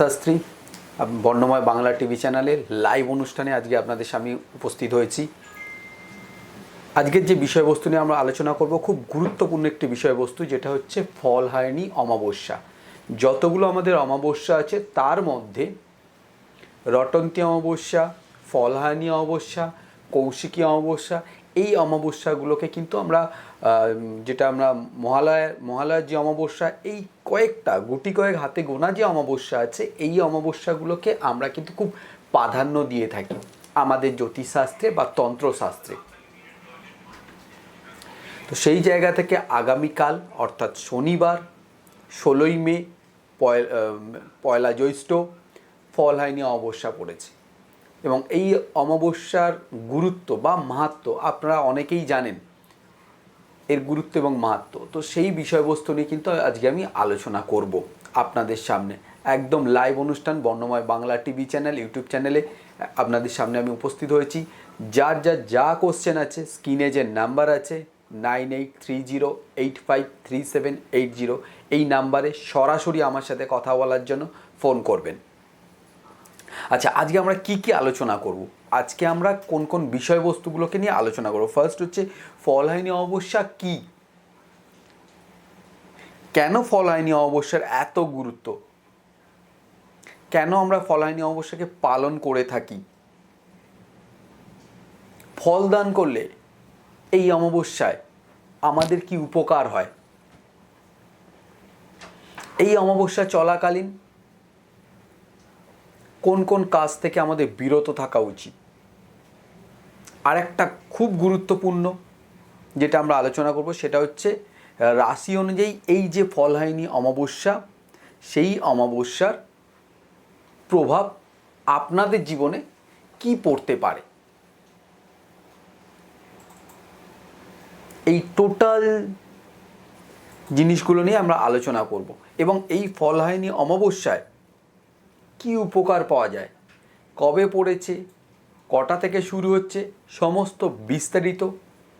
Shastri বর্ণময় Bangla TV চ্যানেলের live অনুষ্ঠানে আজকে আপনাদের সামনে উপস্থিত হয়েছি। আজকের যে বিষয়বস্তু নিয়ে আমরা আলোচনা করব খুব গুরুত্বপূর্ণ একটি বিষয়বস্তু, যেটা হচ্ছে ফলহারিণী অমাবস্যা। যতগুলো আমাদের অমাবস্যা আছে তার মধ্যে রটন্তী অমাবস্যা, ফলহারিণী অমাবস্যা, কৌশিকী অমাবস্যা, এই অমাবস্যাগুলোকে কিন্তু আমরা যেটা আমরা মহালয়ার যে অমাবস্যা, এই কয়েকটা গুটি কয়েক হাতে গোনা যে অমাবস্যা আছে, এই অমাবস্যাগুলোকে আমরা কিন্তু খুব প্রাধান্য দিয়ে থাকি আমাদের জ্যোতিষশাস্ত্রে বা তন্ত্রশাস্ত্রে। তো সেই জায়গা থেকে আগামীকাল অর্থাৎ শনিবার 16ই মে পয়লা জ্যৈষ্ঠ ফলহারিণী অমাবস্যা পড়েছে, এবং এই অমাবস্যার গুরুত্ব বা মাহাত্ম্য আপনারা অনেকেই জানেন, এর গুরুত্ব এবং মাহাত্ম্য। তো সেই বিষয়বস্তু নিয়ে কিন্তু আজকে আমি আলোচনা করব আপনাদের সামনে। একদম লাইভ অনুষ্ঠান বর্ণময় বাংলা টিভি চ্যানেল ইউটিউব চ্যানেলে আপনাদের সামনে আমি উপস্থিত হয়েছি। যা কোশ্চেন আছে, স্ক্রিনে যে নাম্বার আছে 9830853780, এই নাম্বারে সরাসরি আমার সাথে কথা বলার জন্য ফোন করবেন। আচ্ছা, আজকে আমরা কি আলোচনা করব? আজকে আমরা কোন কোন বিষয়বস্তুগুলোকে নিয়ে আলোচনা করব? ফার্স্ট হচ্ছে ফলহারিণী অমাবস্যা কি, কেন ফলহারিণী অমাবস্যার এত গুরুত্ব, কেন আমরা ফলহারিণী অমাবস্যাকে পালন করে থাকি, ফল দান করলে এই অমাবস্যায় আমাদের কি উপকার হয়, এই অমাবস্যা চলাকালীন কোন কোন কাজ থেকে আমাদের বিরত থাকা উচিত। আর একটা খুব গুরুত্বপূর্ণ যেটা আমরা আলোচনা করব সেটা হচ্ছে রাশি অনুযায়ী এই যে ফলহারিণী অমাবস্যা, সেই অমাবস্যার প্রভাব আপনাদের জীবনে কি পড়তে পারে, এই টোটাল জিনিসগুলো নিয়ে আমরা আলোচনা করব। এবং এই ফলহারিণী অমাবস্যায় কি উপকার পাওয়া যায়, কবে পড়েছে, কটা থেকে শুরু হচ্ছে, সমস্ত বিস্তারিত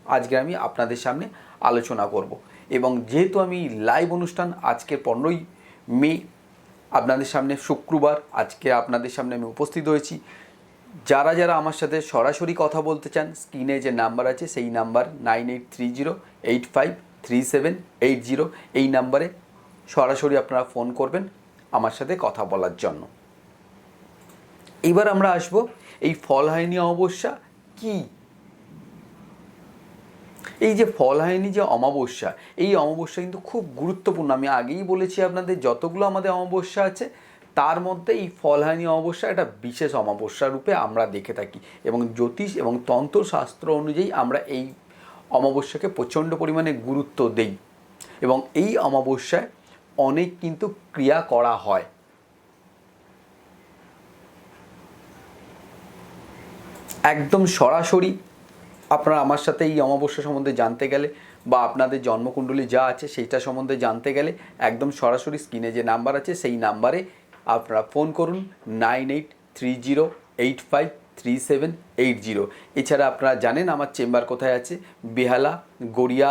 আজকে আমি আপনাদের সামনে আলোচনা করব। এবং যেহেতু আমি লাইভ অনুষ্ঠান, আজকে 15ই মে আপনাদের সামনে শুক্রবার, আজকে আপনাদের সামনে আমি উপস্থিত হয়েছি। যারা যারা আমার সাথে সরাসরি কথা বলতে চান, স্ক্রিনে যে নাম্বার আছে সেই নাম্বার 9830853780, এই নাম্বারে সরাসরি আপনারা ফোন করবেন আমার সাথে কথা বলার জন্য। এবার আমরা আসব এই ফলহারিণী অমাবস্যা কি। এই যে ফলহারিণী যে অমাবস্যা, এই অমাবস্যা কিন্তু খুব গুরুত্বপূর্ণ। আমি আগেই বলেছি আপনাদের, যতগুলো আমাদের অমাবস্যা আছে তার মধ্যে এই ফলহারিণী অমাবস্যা একটা বিশেষ অমাবস্যা রূপে আমরা দেখে থাকি, এবং জ্যোতিষ এবং তন্ত্রশাস্ত্র অনুযায়ী আমরা এই অমাবস্যাকে প্রচণ্ড পরিমাণে গুরুত্ব দেই, এবং এই অমাবস্যায় অনেক কিন্তু ক্রিয়া করা হয়। একদম সরাসরি আপনারা আমার সাথে এই অমাবস্যা সম্বন্ধে জানতে গেলে বা আপনাদের জন্মকুণ্ডলী যা আছে সেইটা সম্বন্ধে জানতে গেলে একদম সরাসরি স্ক্রিনে যে নাম্বার আছে সেই নাম্বারে আপনারা ফোন করুন 9830853780। এছাড়া আপনারা জানেন আমার চেম্বার কোথায় আছে, বেহালা, গড়িয়া,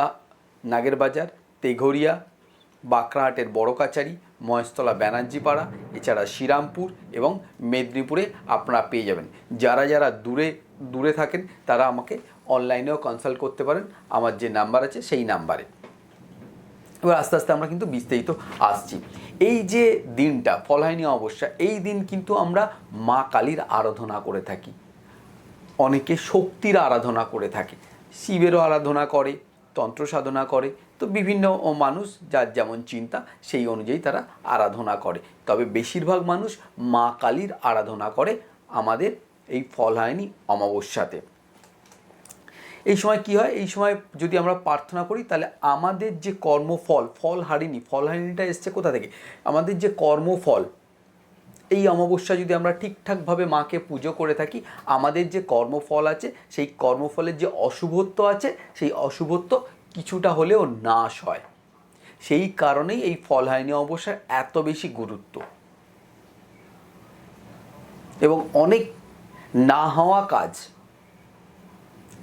নাগেরবাজার, তেঘরিয়া, বাঁকড়াহাটের বড় কাচারি, মহেশতলা, ব্যানার্জিপাড়া, এছাড়া শ্রীরামপুর এবং মেদিনীপুরে আপনারা পেয়ে যাবেন। যারা যারা দূরে থাকেন তারা আমাকে অনলাইনেও কনসাল্ট করতে পারেন আমার যে নাম্বার আছে সেই নাম্বারে। এবার আস্তে আস্তে আমরা কিন্তু বিস্তারিত আসছি। এই যে দিনটা ফলহারিণী অমাবস্যা, এই দিন কিন্তু আমরা মা কালীর আরাধনা করে থাকি, অনেকে শক্তির আরাধনা করে থাকে, শিবেরও আরাধনা করে, তন্ত্র সাধনা করে। তো বিভিন্ন মানুষ যার যেমন চিন্তা সেই অনুযায়ী তারা আরাধনা করে, তবে বেশিরভাগ মানুষ মা কালীর আরাধনা করে আমাদের এই ফলহারিণী অমাবস্যাতে। এই সময় কি হয়, এই সময় যদি আমরা প্রার্থনা করি তাহলে আমাদের যে কর্মফল, ফলহারিণীটা এসছে কোথা থেকে, আমাদের যে কর্মফল, এই অমাবস্যা যদি আমরা ঠিকঠাকভাবে মাকে পুজো করে থাকি, আমাদের যে কর্মফল আছে সেই কর্মফলের যে অশুভত্ব আছে সেই অশুভত্ব কিছুটা হলেও নাশ হয়। সেই কারণেই এই ফলহারিণী অমাবস্যার এত বেশি গুরুত্ব, এবং অনেক না হওয়া কাজ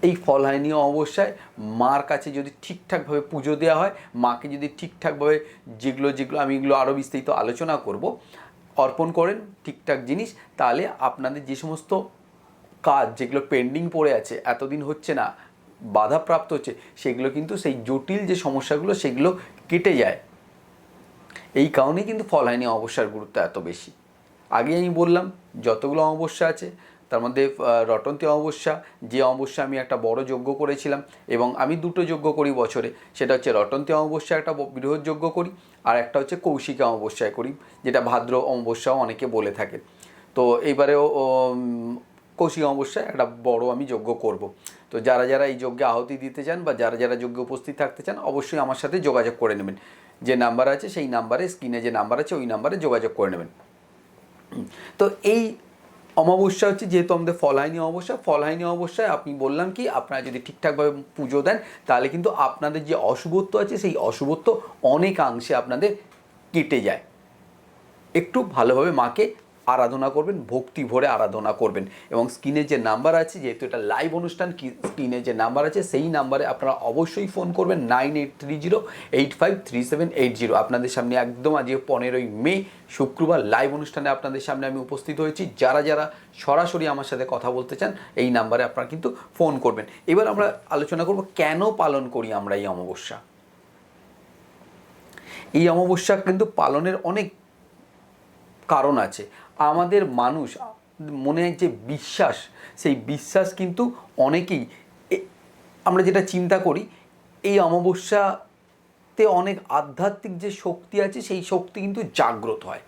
এই ফলহারিণী অমাবস্যায় মার কাছে যদি ঠিকঠাকভাবে পুজো দেওয়া হয়, মাকে যদি ঠিকঠাকভাবে যেগুলো আমি এগুলো আরও বিস্তারিত আলোচনা করব, অর্পণ করেন ঠিকঠাক জিনিস, তাহলে আপনাদের যে সমস্ত কাজ যেগুলো পেন্ডিং পড়ে আছে, এতদিন হচ্ছে না, বাধাপ্রাপ্ত হচ্ছে, সেগুলো কিন্তু সেই জটিল যে সমস্যাগুলো সেগুলো কেটে যায়। এই কারণেই কিন্তু ফলহানি অমাবস্যার গুরুত্ব এত বেশি। আগে আমি বললাম যতগুলো অমাবস্যা আছে তার মধ্যে রটন্তী অমাবস্যা, যে অমাবস্যা আমি একটা বড় যজ্ঞ করেছিলাম, এবং আমি দুটো যজ্ঞ করি বছরে, সেটা হচ্ছে রটন্তী অমাবস্যা একটা বৃহৎ যজ্ঞ করি, আর একটা হচ্ছে কৌশিকী অমাবস্যায় করি, যেটা ভাদ্র অমাবস্যাও অনেকে বলে থাকে। তো এইবারেও কৌশিকী অমাবস্যায় একটা বড় আমি যজ্ঞ করব। তো যারা যারা এই যজ্ঞে আহুতি দিতে চান বা যারা যারা যজ্ঞে উপস্থিত থাকতে চান, অবশ্যই আমার সাথে যোগাযোগ করে নেবেন। যে নাম্বার আছে সেই নাম্বারে, স্ক্রিনে যে নাম্বার আছে ওই নাম্বারে যোগাযোগ করে নেবেন। তো এই অমাবস্যা হচ্ছে যেহেতু আমাদের ফলহানি অমাবস্যা, ফলহানি অমাবস্যায় আপনি বললাম কি আপনারা যদি ঠিকঠাকভাবে পুজো দেন তাহলে কিন্তু আপনাদের যে অশুভত্ব আছে সেই অশুভত্ব অনেকাংশে আপনাদের কেটে যায়। একটু ভালোভাবে মাকে আরাধনা করবেন, ভক্তি ভরে আরাধনা করবেন, এবং স্ক্রিনে যে নাম্বার আছে, যেহেতু এটা লাইভ অনুষ্ঠান, স্ক্রিনে যে নাম্বার আছে সেই নাম্বারে আপনারা অবশ্যই ফোন করবেন 9830853780। আপনাদের সামনে একদম আজকে 15ই মে শুক্রবার লাইভ অনুষ্ঠানে আপনাদের সামনে আমি উপস্থিত হয়েছি। যারা যারা সরাসরি আমার সাথে কথা বলতে চান এই নাম্বারে আপনারা কিন্তু ফোন করবেন। এবার আমরা আলোচনা করব কেন পালন করি আমরা এই অমাবস্যা। এই অমাবস্যা কিন্তু পালনের অনেক কারণ আছে। আমাদের মানুষ মনে যে বিশ্বাস, সেই বিশ্বাস কিন্তু অনেকেই, আমরা যেটা চিন্তা করি এই অমাবস্যাতে অনেক আধ্যাত্মিক যে শক্তি আছে সেই শক্তি কিন্তু জাগ্রত হয়।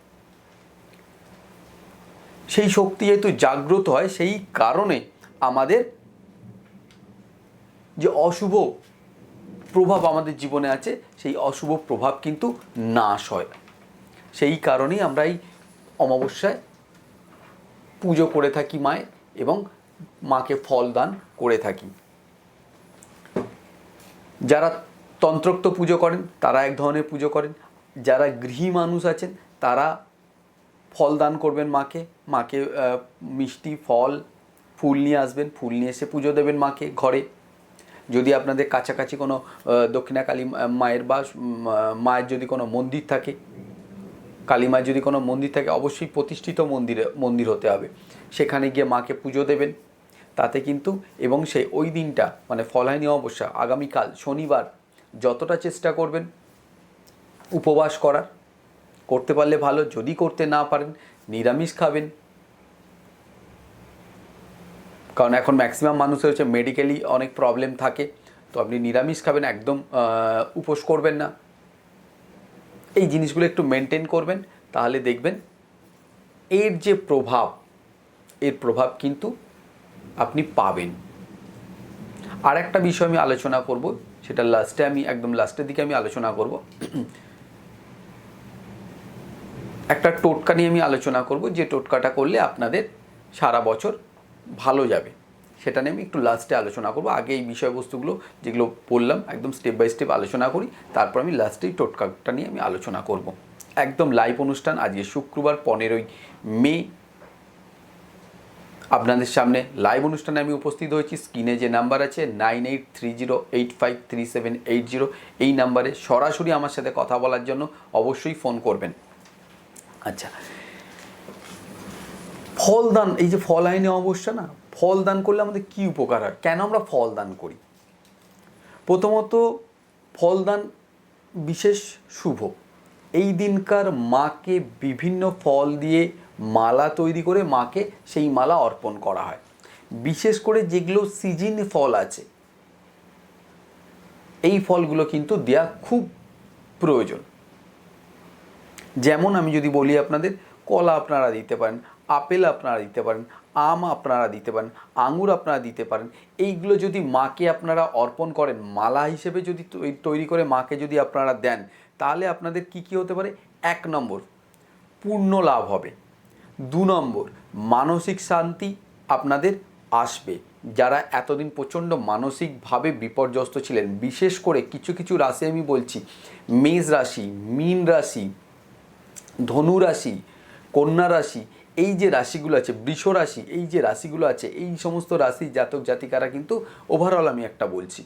সেই শক্তি যেহেতু জাগ্রত হয় সেই কারণে আমাদের যে অশুভ প্রভাব আমাদের জীবনে আছে সেই অশুভ প্রভাব কিন্তু নাশ হয়। সেই কারণেই আমরা এই অমাবস্যায় পুজো করে থাকি মায়ের, এবং মাকে ফল দান করে থাকি। যারা তন্ত্রোক্ত পুজো করেন তারা এক ধরনের পুজো করেন, যারা গৃহী মানুষ আছেন তারা ফল দান করবেন মাকে, মাকে মিষ্টি ফল ফুল নিয়ে আসবেন, ফুল নিয়ে এসে পুজো দেবেন মাকে ঘরে। যদি আপনাদের কাছাকাছি কোনো দক্ষিণাকালী মায়ের বা মায়ের যদি কোনো মন্দির থাকে, কালী মায়ের যদি কোনো মন্দির থাকে, অবশ্যই প্রতিষ্ঠিত মন্দির হতে হবে, সেখানে গিয়ে মাকে পুজো দেবেন। তাতে কিন্তু, এবং সেই ওই দিনটা মানে ফলহানি অমাবস্যা আগামীকাল শনিবার যতটা চেষ্টা করবেন উপবাস করার, করতে পারলে ভালো, যদি করতে না পারেন নিরামিষ খাবেন। কারণ এখন ম্যাক্সিমাম মানুষের হচ্ছে মেডিকেলি অনেক প্রবলেম থাকে, তো আপনি নিরামিষ খাবেন, একদম উপোস করবেন না। এই জিনিসগুলো একটু মেনটেন করবেন, তাহলে দেখবেন এর যে প্রভাব, এর প্রভাব কিন্তু আপনি পাবেন। আর একটা বিষয় আমি আলোচনা করব, সেটা লাস্টে, আমি একদম লাস্টের দিকে আমি আলোচনা করব। একটা টোটকা নিয়ে আমি আলোচনা করব, যে টোটকাটা করলে আপনাদের সারা বছর ভালো যাবে, সেটা নিয়ে আমি একটু লাস্টে আলোচনা করব। আগে এই বিষয়বস্তুগুলো যেগুলো বললাম একদম স্টেপ বাই স্টেপ আলোচনা করি, তারপর আমি লাস্টেই টোটকাটা নিয়ে আমি আলোচনা করব। একদম লাইভ অনুষ্ঠান আজকে শুক্রবার 15ই মে আপনাদের সামনে লাইভ অনুষ্ঠানে আমি উপস্থিত হয়েছি। স্ক্রিনে যে নাম্বার আছে 9830853780, এই নাম্বারে সরাসরি আমার সাথে কথা বলার জন্য অবশ্যই ফোন করবেন। আচ্ছা, ফল দান, এই যে ফলহানি অমাবস্যা না, ফল দান করলে আমাদের কী উপকার হয়, কেন আমরা ফল দান করি? প্রথমত ফল দান বিশেষ শুভ। এই দিনকার মাকে বিভিন্ন ফল দিয়ে মালা তৈরি করে মাকে সেই মালা অর্পণ করা হয়। বিশেষ করে যেগুলো সিজন ফল আছে এই ফলগুলো কিন্তু দেয়া খুব প্রয়োজন। যেমন আমি যদি বলি আপনাদের, কলা আপনারা দিতে পারেন, আপেল আপনারা দিতে পারেন, আম আপনারা দিতে পারেন, আঙুর আপনারা দিতে পারেন। এইগুলো যদি মাকে আপনারা অর্পণ করেন, মালা হিসেবে যদি তৈরি করে মাকে যদি আপনারা দেন, তাহলে আপনাদের কি কি হতে পারে? 1 নম্বর পূর্ণ লাভ হবে, 2 নম্বর মানসিক শান্তি আপনাদের আসবে। যারা এতদিন প্রচণ্ড মানসিকভাবে বিপর্যস্ত ছিলেন, বিশেষ করে কিছু কিছু রাশি আমি বলছি, মেষ রাশি, মীন রাশি, ধনু রাশি, কন্যা রাশি, এই যে রাশিগুলো আছে, বৃষ রাশি, এই যে রাশিগুলো আছে, এই সমস্ত রাশি জাতক জাতিকারা কিন্তু ওভারঅল আমি একটা বলছি,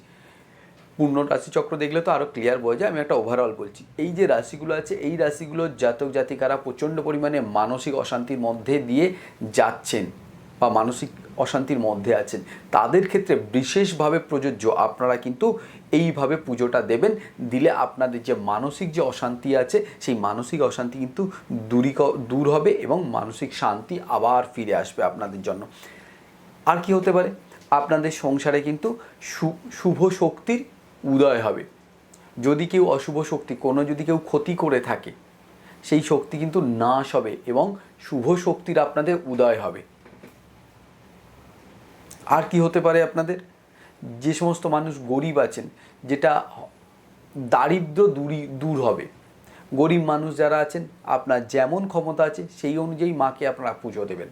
পূর্ণ রাশিচক্র দেখলে তো আরও ক্লিয়ার বোঝা যায়, আমি একটা ওভারঅল বলছি। এই যে রাশিগুলো আছে, এই রাশিগুলোর জাতক জাতিকারা প্রচণ্ড পরিমাণে মানসিক অশান্তির মধ্যে দিয়ে যাচ্ছেন বা মানসিক অশান্তির মধ্যে আছেন, তাদের ক্ষেত্রে বিশেষভাবে প্রযোজ্য আপনারা কিন্তু এইভাবে পুজোটা দেবেন। দিলে আপনাদের যে মানসিক যে অশান্তি আছে, সেই মানসিক অশান্তি কিন্তু দূর হবে এবং মানসিক শান্তি আবার ফিরে আসবে আপনাদের জন্য। আর কি হতে পারে, আপনাদের সংসারে কিন্তু শুভ শক্তির উদয় হবে। যদি কেউ অশুভ শক্তি, যদি কেউ ক্ষতি করে থাকে, সেই শক্তি কিন্তু নাশ হবে এবং শুভ শক্তির আপনাদের উদয় হবে। আর কি হতে পারে, আপনাদের যে সমস্ত মানুষ গরিব আছেন, যেটা দারিদ্র দূর হবে। গরিব মানুষ যারা আছেন, আপনার যেমন ক্ষমতা আছে সেই অনুযায়ী মাকে আপনারা পুজো দেবেন।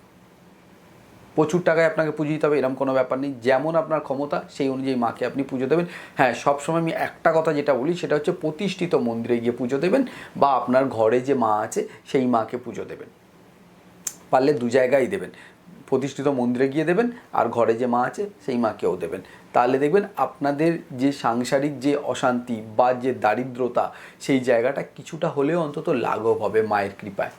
প্রচুর টাকায় আপনাকে পুজো দিতে হবে এরকম কোনো ব্যাপার নেই, যেমন আপনার ক্ষমতা সেই অনুযায়ী মাকে আপনি পুজো দেবেন। হ্যাঁ, সবসময় আমি একটা কথা যেটা বলি সেটা হচ্ছে প্রতিষ্ঠিত মন্দিরে গিয়ে পুজো দেবেন বা আপনার ঘরে যে মা আছে সেই মাকে পুজো দেবেন। পারলে দু জায়গায় দেবেন, প্রতিষ্ঠিত মন্দিরে গিয়ে দেবেন আর ঘরে যে মা আছে সেই মাকেও দেবেন। তাহলে দেখবেন আপনাদের যে সাংসারিক যে অশান্তি বা যে দারিদ্রতা, সেই জায়গাটা কিছুটা হলেও অন্তত লাঘব হবে মায়ের কৃপায়।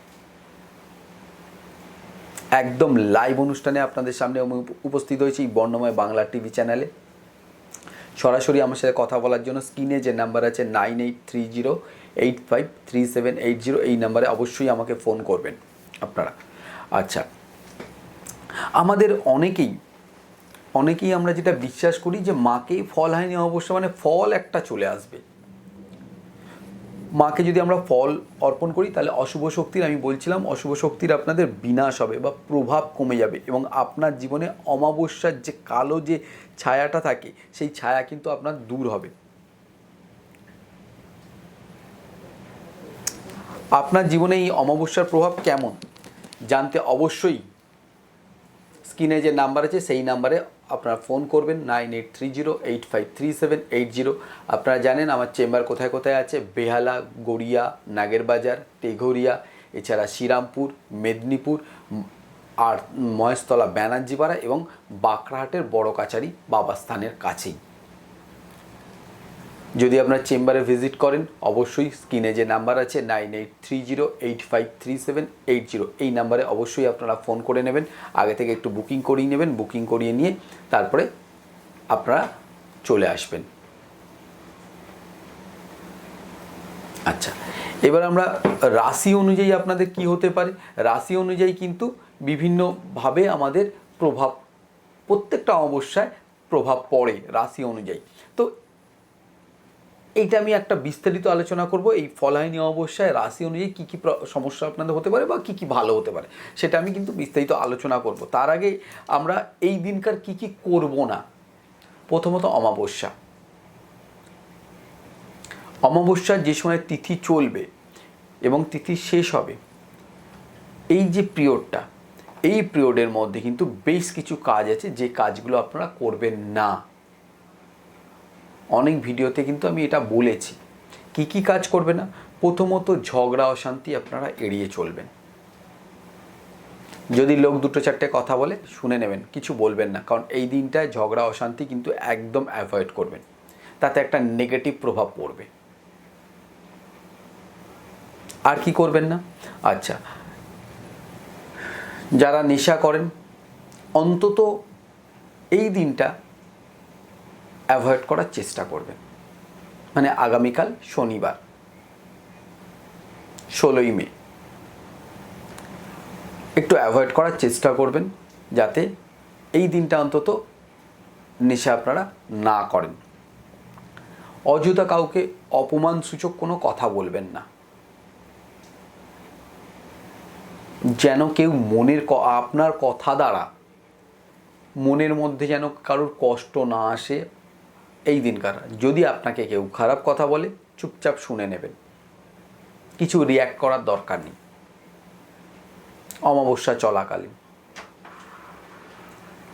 একদম লাইভ অনুষ্ঠানে আপনাদের সামনে আমি উপস্থিত হয়েছি এই বর্ণময় বাংলা টিভি চ্যানেলে। সরাসরি আমার সাথে কথা বলার জন্য স্ক্রিনে যে নাম্বার আছে 9830853780, এই নাম্বারে অবশ্যই আমাকে ফোন করবেন আপনারা। আচ্ছা, আমাদের অনেকেই আমরা যেটা বিশ্বাস করি যে মাকে ফল হয়নি অমাবস্যা মানে ফল একটা চলে আসবে। মাকে যদি আমরা ফল অর্পণ করি তাহলে অশুভ শক্তির, আমি বলছিলাম অশুভ শক্তির আপনাদের বিনাশ হবে বা প্রভাব কমে যাবে এবং আপনার জীবনে অমাবস্যার যে কালো যে ছায়াটা থাকে সেই ছায়া কিন্তু আপনার দূর হবে। আপনার জীবনে এই অমাবস্যার প্রভাব কেমন জানতে অবশ্যই স্ক্রিনে যে নাম্বার আছে সেই নাম্বারে আপনারা ফোন করবেন 9830853780। আপনারা জানেন আমার চেম্বার কোথায় কোথায় আছে, বেহালা, গড়িয়া, নাগেরবাজার, তেঘরিয়া, এছাড়া শ্রীরামপুর, মেদিনীপুর আর মহেশতলা ব্যানার্জিপাড়া এবং বাঁকড়াহাটের বড় কাছারি বাবাস্থানের কাছেই। যদি আপনার চেম্বারে ভিজিট করেন অবশ্যই স্ক্রিনে যে নাম্বার আছে 9830853780, এই নাম্বারে অবশ্যই আপনারা ফোন করে নেবেন। আগে থেকে একটু বুকিং করিয়ে নেবেন, বুকিং করিয়ে নিয়ে তারপরে আপনারা চলে আসবেন। আচ্ছা, এবার আমরা রাশি অনুযায়ী আপনাদের কি হতে পারে, রাশি অনুযায়ী কিন্তু বিভিন্নভাবে আমাদের প্রভাব, প্রত্যেকটা অমাবস্যায় প্রভাব পড়ে রাশি অনুযায়ী। তো এইটা আমি একটা বিস্তারিত আলোচনা করব, এই ফলায়নী অমাবস্যায় রাশি অনুযায়ী কী কী সমস্যা আপনাদের হতে পারে বা কী কী ভালো হতে পারে সেটা আমি কিন্তু বিস্তারিত আলোচনা করব। তার আগে আমরা এই দিনকার কী কী করব না। প্রথমত অমাবস্যার যে সময় তিথি চলবে এবং তিথি শেষ হবে, এই যে পিরিয়ডটা, এই পিরিয়ডের মধ্যে কিন্তু বেশ কিছু কাজ আছে যে কাজগুলো আপনারা করবেন না। অনেক ভিডিওতে কিন্তু আমি এটা বলেছি কি কি কাজ করবে না। প্রথমত ঝগড়া অশান্তি আপনারা এড়িয়ে চলবেন। যদি লোক দুটো চারটে কথা বলে শুনে নেবেন, কিছু বলবেন না, কারণ এই দিনটায় ঝগড়া অশান্তি কিন্তু একদম অ্যাভয়েড করবেন, তাতে একটা নেগেটিভ প্রভাব পড়বে। আর কি করবেন না, আচ্ছা, যারা নেশা করেন অন্তত এই দিনটা অ্যাভয়েড করার চেষ্টা করবেন। মানে আগামীকাল শনিবার 16ই মে একটু অ্যাভয়েড করার চেষ্টা করবেন, যাতে এই দিনটা অন্তত নেশা আপনারা না করেন। অযথা কাউকে অপমানসূচক কোনো কথা বলবেন না, যেন কেউ আপনার কথা দ্বারা মনের মধ্যে যেন কারোর কষ্ট না আসে। এই দিনকার যদি আপনাকে কেউ খারাপ কথা বলে চুপচাপ শুনে নেবেন, কিছু রিয়্যাক্ট করার দরকার নেই অমাবস্যা চলাকালীন।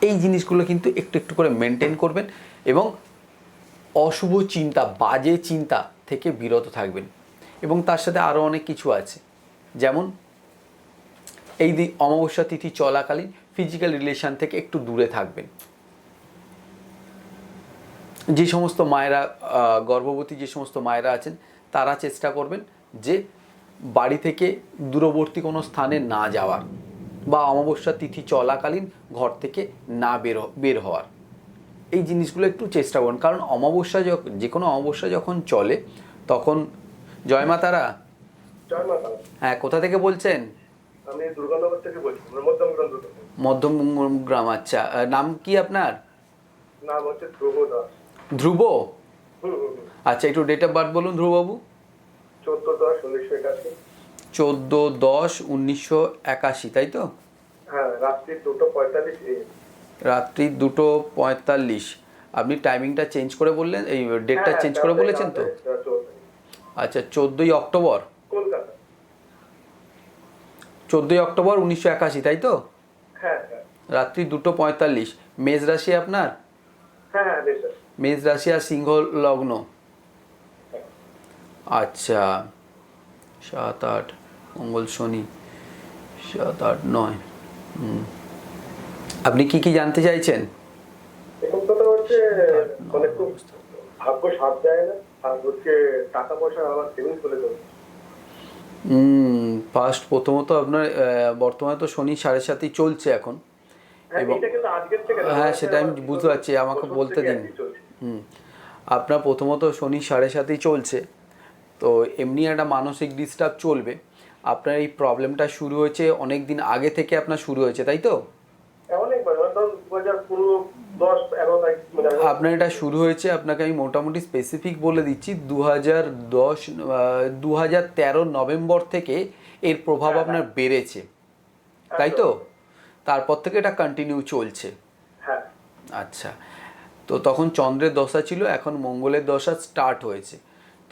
এই জিনিসগুলো কিন্তু একটু একটু করে মেনটেন করবেন এবং অশুভ চিন্তা, বাজে চিন্তা থেকে বিরত থাকবেন। এবং তার সাথে আরও অনেক কিছু আছে, যেমন এই অমাবস্যা তিথি চলাকালীন ফিজিক্যাল রিলেশন থেকে একটু দূরে থাকবেন। যে সমস্ত মায়েরা গর্ভবতী যে সমস্ত মায়েরা আছেন তারা চেষ্টা করবেন যে বাড়ি থেকে দূরবর্তী কোনো স্থানে না যাওয়ার, বা অমাবস্যা তিথি চলাকালীন ঘর থেকে না বের হওয়ার। এই জিনিসগুলো একটু চেষ্টা করুন, কারণ অমাবস্যা যে কোনো অমাবস্যা যখন চলে তখন। জয় মা তারা। হ্যাঁ, কোথা থেকে বলছেন? আমি দুর্গানগর থেকে বলছি, মধ্যমগ্রাম। মধ্যমগ্রাম, আচ্ছা। নাম কি আপনার? নাম হচ্ছে ধ্রুব দাস। ধ্রুব? আচ্ছা, একটু ডেট অফ বার্থ বলুন ধ্রুববাবু। 14/10/1981। 14/10/1981, তাই তো? হ্যাঁ, রাত্রি 2:45 AM। রাত্রি 2:45। আপনি টাইমিংটা চেঞ্জ করে বললেন, এই ডেটটা চেঞ্জ করে বলেছেন তো? আচ্ছা, 14ই অক্টোবর। কলকাতা। 14ই অক্টোবর 1981, তাই তো? হ্যাঁ। রাত্রি 2:45। মেষ রাশি আপনার? হ্যাঁ, মেষ রাশি আর সিংহ লগ্ন। আচ্ছা, 7-8 মঙ্গল শনি, 7-8-9। আপনি কি কি জানতে চাইছেন? এখন কথা হচ্ছে মানে খুব ভাগ্য সাথ দেয় না, আর হচ্ছে টাকা পয়সা আমার সেভিংস করে দেবো। প্রথমত আপনার বর্তমানে তো শনি 7.5 চলছে এখন, এবং হ্যাঁ সেটা আমি বুঝতে পারছি, আমাকে বলতে দিন। আপনার প্রথমত শনি 7.5 চলছে, তো এমনি একটা মানসিক ডিস্টার্ব চলবে। আপনার এই প্রবলেমটা শুরু হয়েছে অনেক দিন আগে থেকে, আপনার শুরু হয়েছে, তাই তো? আপনার এটা শুরু হয়েছে, আপনাকে আমি মোটামুটি স্পেসিফিক বলে দিচ্ছি, 2013 নভেম্বর থেকে এর প্রভাব আপনার বেড়েছে, তাই তো? তারপর থেকে এটা কন্টিনিউ চলছে। আচ্ছা, তো তখন চন্দ্রের দশা ছিল, এখন মঙ্গলের দশা স্টার্ট হয়েছে।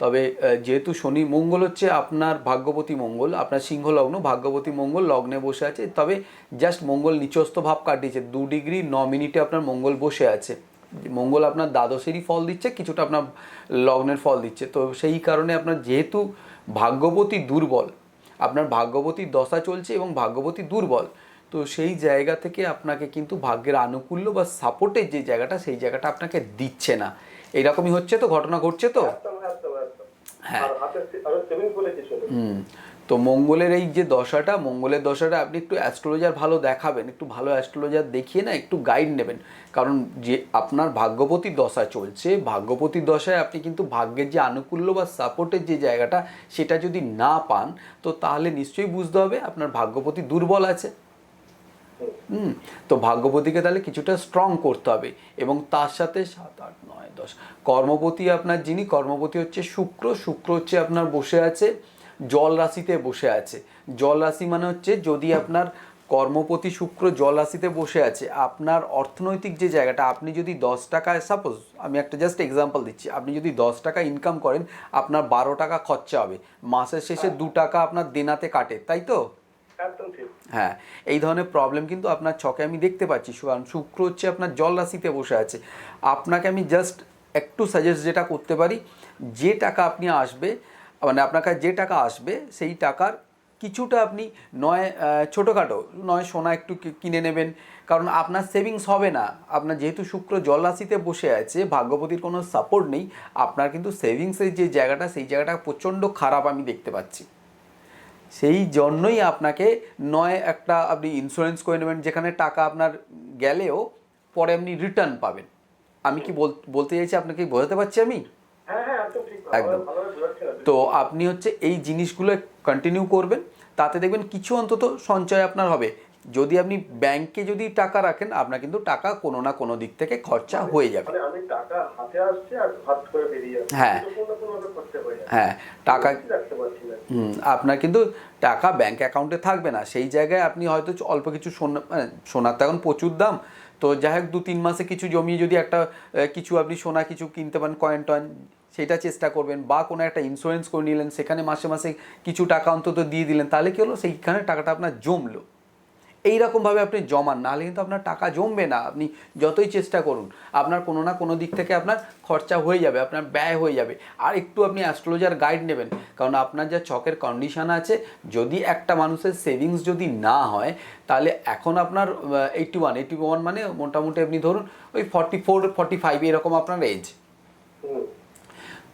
তবে যেহেতু শনি, মঙ্গল হচ্ছে আপনার ভাগ্যপতি মঙ্গল, আপনার সিংহ লগ্ন, ভাগ্যপতি মঙ্গল লগ্নে বসে আছে। তবে জাস্ট মঙ্গল নিচস্থ ভাব কাটিয়েছে, 2°9' আপনার মঙ্গল বসে আছে। মঙ্গল আপনার দ্বাদশেরই ফল দিচ্ছে, কিছুটা আপনার লগ্নের ফল দিচ্ছে। তো সেই কারণে আপনার যেহেতু ভাগ্যপতি দুর্বল, আপনার ভাগ্যপতির দশা চলছে এবং ভাগ্যপতি দুর্বল, তো সেই জায়গা থেকে আপনাকে কিন্তু ভাগ্যের আনুকূল্য বা সাপোর্টের যে জায়গাটা, সেই জায়গাটা আপনাকে দিচ্ছে না। এইরকমই হচ্ছে তো, ঘটনা ঘটছে তো। হ্যাঁ। তো মঙ্গলের এই যে দশাটা, মঙ্গলের দশাটা আপনি একটু অ্যাস্ট্রোলজার ভালো দেখাবেন, একটু ভালো অ্যাস্ট্রোলজার দেখিয়ে না একটু গাইড নেবেন। কারণ যে আপনার ভাগ্যপতির দশা চলছে, ভাগ্যপতির দশায় আপনি কিন্তু ভাগ্যের যে আনুকূল্য বা সাপোর্টের যে জায়গাটা, সেটা যদি না পান, তো তাহলে নিশ্চয়ই বুঝতে হবে আপনার ভাগ্যপতি দুর্বল আছে। তো ভাগ্যপতিকে তাহলে কিছুটা স্ট্রং করতে হবে। এবং তার সাথে 7-8-9-10 কর্মপতি, আপনার যিনি কর্মপতি হচ্ছে শুক্র। শুক্র হচ্ছে আপনার বসে আছে জল রাশিতে বসে আছে। জল রাশি মানে হচ্ছে, যদি আপনার কর্মপতি শুক্র জল রাশিতে বসে আছে, আপনার অর্থনৈতিক যে জায়গাটা, আপনি যদি 10 টাকায়, সাপোজ আমি একটা জাস্ট এক্সাম্পল দিচ্ছি, আপনি যদি 10 টাকা ইনকাম করেন, আপনার 12 টাকা খরচা হবে, মাসের শেষে 2 টাকা আপনার দেনাতে কাটে, তাই তো? হ্যাঁ, এই ধরনের প্রবলেম কিন্তু আপনার ছকে আমি দেখতে পাচ্ছি। কারণ শুক্র হচ্ছে আপনার জল রাশিতে বসে আছে। আপনাকে আমি জাস্ট একটু সাজেস্ট যেটা করতে পারি, যে টাকা আপনি আসবে, মানে আপনার কাছে যে টাকা আসবে, সেই টাকার কিছুটা আপনি নয় ছোটোখাটো নয় সোনা একটু কিনে নেবেন। কারণ আপনার সেভিংস হবে না, আপনার যেহেতু শুক্র জল রাশিতে বসে আছে, ভাগ্যপতির কোনো সাপোর্ট নেই, আপনার কিন্তু সেভিংসের যে জায়গাটা, সেই জায়গাটা প্রচণ্ড খারাপ আমি দেখতে পাচ্ছি। সেই জন্যই আপনাকে নয় একটা আপনি ইন্স্যুরেন্স করে নেবেন, যেখানে টাকা আপনার গেলেও পরে আপনি রিটার্ন পাবেন। আমি কি বলতে চাইছি, আপনাকে বোঝাতে পারছি আমি? একদম। তো আপনি হচ্ছে এই জিনিসগুলো কন্টিনিউ করবেন, তাতে দেখবেন কিছু অন্তত সঞ্চয় আপনার হবে। যদি আপনি ব্যাংকে যদি টাকা রাখেন, আপনার কিন্তু টাকা কোনো না কোনো দিক থেকে খরচা হয়ে যাবে। হ্যাঁ হ্যাঁ, টাকা আপনার কিন্তু টাকা ব্যাংক অ্যাকাউন্টে থাকবে না, সেই জায়গায় আপনি হয়তো অল্প কিছু সোনা, সোনার তো এখন প্রচুর দাম, তো যাই হোক 2-3 মাসে কিছু জমিয়ে যদি একটা কিছু আপনি সোনা কিছু কিনতে পারেন, কয়েন টয়েন, সেটা চেষ্টা করবেন। বা কোনো একটা ইন্স্যুরেন্স করে নিলেন, সেখানে মাসে মাসে কিছু টাকা অন্তত দিয়ে দিলেন, তাহলে কী হলো, সেইখানে টাকাটা আপনার জমলো। এইরকমভাবে আপনি জমান, নাহলে কিন্তু আপনার টাকা জমবে না। আপনি যতই চেষ্টা করুন, আপনার কোনো না কোনো দিক থেকে আপনার খরচা হয়ে যাবে, আপনার ব্যয় হয়ে যাবে। আর একটু আপনি অ্যাস্ট্রোলজার গাইড নেবেন, কারণ আপনার যা ছকের কন্ডিশন আছে, যদি একটা মানুষের সেভিংস যদি না হয়, তাহলে এখন আপনার 81 মানে মোটামুটি আপনি ধরুন ওই 44-45 এরকম আপনার এজ। হুম।